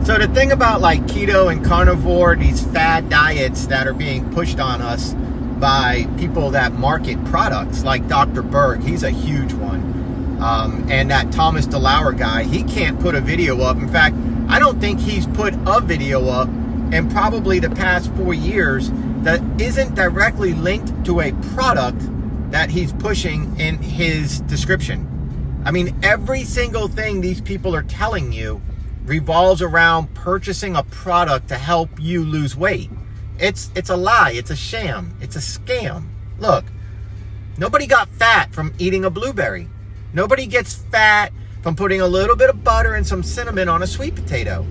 So the thing about like keto and carnivore, these fad diets that are being pushed on us by people that market products, like Dr. Berg, he's a huge one. And that Thomas DeLauer guy, he can't put a video up. In fact, I don't think he's put a video up in probably the past 4 years that isn't directly linked to a product that he's pushing in his description. I mean, every single thing these people are telling you revolves around purchasing a product to help you lose weight. It's a lie. It's a sham. It's a scam. Look, nobody got fat from eating a blueberry. Nobody gets fat from putting a little bit of butter and some cinnamon on a sweet potato.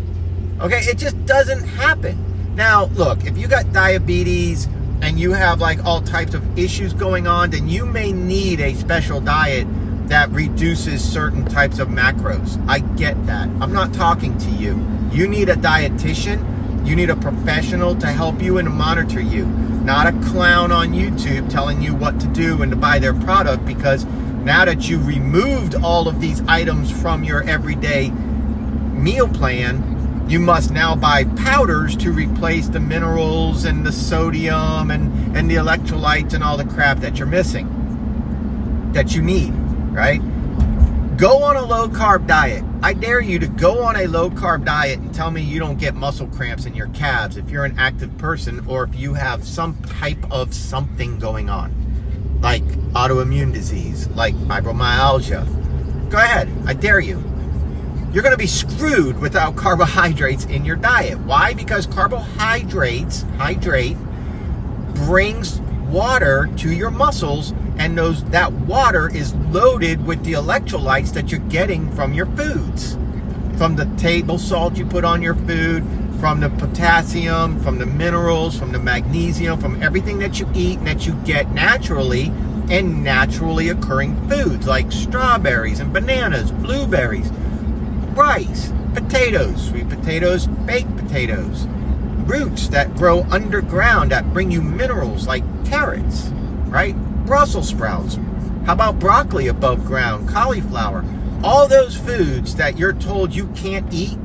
Okay, it just doesn't happen. Now, look, if you got diabetes and you have like all types of issues going on, then you may need a special diet that reduces certain types of macros. I get that. I'm not talking to you. You need a dietitian. You need a professional to help you and to monitor you. Not a clown on YouTube telling you what to do and to buy their product, because now that you removed all of these items from your everyday meal plan, you must now buy powders to replace the minerals and the sodium and the electrolytes and all the crap that you're missing, that you need. Right? Go on a low carb diet. I dare you to go on a low carb diet and tell me you don't get muscle cramps in your calves if you're an active person, or if you have some type of something going on, like autoimmune disease, like fibromyalgia. Go ahead. I dare you. You're going to be screwed without carbohydrates in your diet. Why? Because carbohydrates, brings water to your muscles, and that water is loaded with the electrolytes that you're getting from your foods, from the table salt you put on your food, from the potassium, from the minerals, from the magnesium, from everything that you eat and that you get naturally and naturally occurring foods like strawberries and bananas, blueberries, rice, potatoes, sweet potatoes, baked potatoes, roots that grow underground that bring you minerals like carrots, right? Brussels sprouts. How about broccoli above ground, cauliflower? All those foods that you're told you can't eat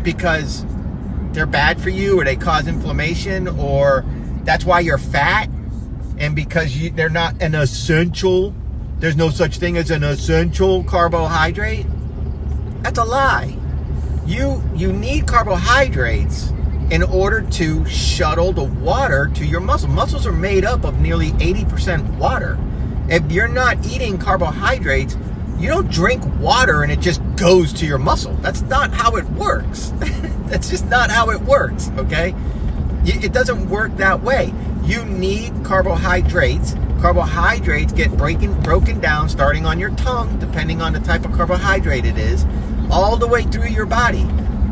because they're bad for you, or they cause inflammation, or that's why you're fat, and because they're not an essential, there's no such thing as an essential carbohydrate. That's a lie. You need carbohydrates in order to shuttle the water to your muscle. Muscles are made up of nearly 80% water. If you're not eating carbohydrates, you don't drink water and it just goes to your muscle. That's not how it works. That's just not how it works, okay? It doesn't work that way. You need carbohydrates. Carbohydrates get broken down starting on your tongue, depending on the type of carbohydrate it is, all the way through your body.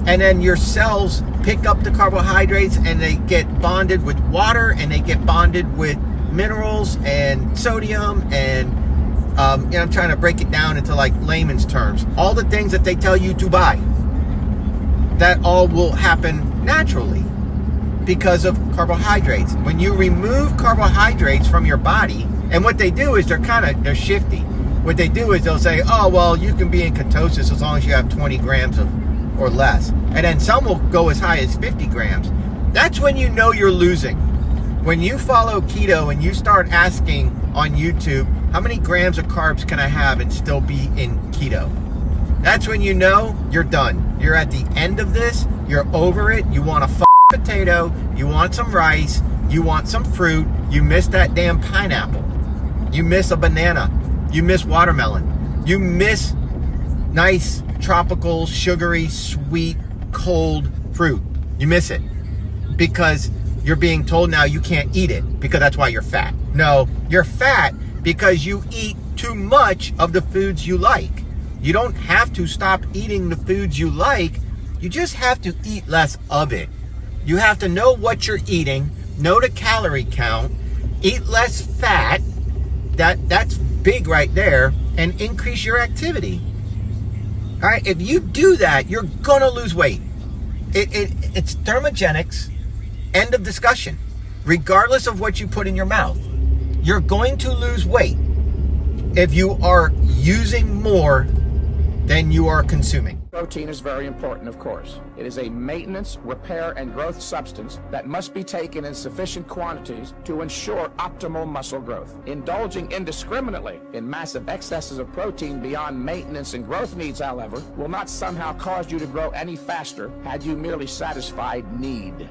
And then your cells pick up the carbohydrates and they get bonded with water, and they get bonded with minerals and sodium and, I'm trying to break it down into like layman's terms. All the things that they tell you to buy, that all will happen naturally because of carbohydrates. When you remove carbohydrates from your body, and what they do is they're shifty. What they do is they'll say, oh, well, you can be in ketosis as long as you have 20 grams or less. And then some will go as high as 50 grams. That's when you know you're losing. When you follow keto and you start asking on YouTube, how many grams of carbs can I have and still be in keto? That's when you know you're done. You're at the end of this. You're over it. You want a potato. You want some rice. You want some fruit. You miss that damn pineapple. You miss a banana. You miss watermelon. You miss nice, tropical, sugary, sweet, cold fruit. You miss it because you're being told now you can't eat it because that's why you're fat. No, you're fat because you eat too much of the foods you like. You don't have to stop eating the foods you like. You just have to eat less of it. You have to know what you're eating, know the calorie count, eat less fat. That's big right there, and increase your activity. All right, if you do that, you're gonna lose weight. It's thermogenics, end of discussion. Regardless of what you put in your mouth, you're going to lose weight if you are using more than you are consuming. Protein is very important, of course. It is a maintenance, repair, and growth substance that must be taken in sufficient quantities to ensure optimal muscle growth. Indulging indiscriminately in massive excesses of protein beyond maintenance and growth needs, however, will not somehow cause you to grow any faster had you merely satisfied need.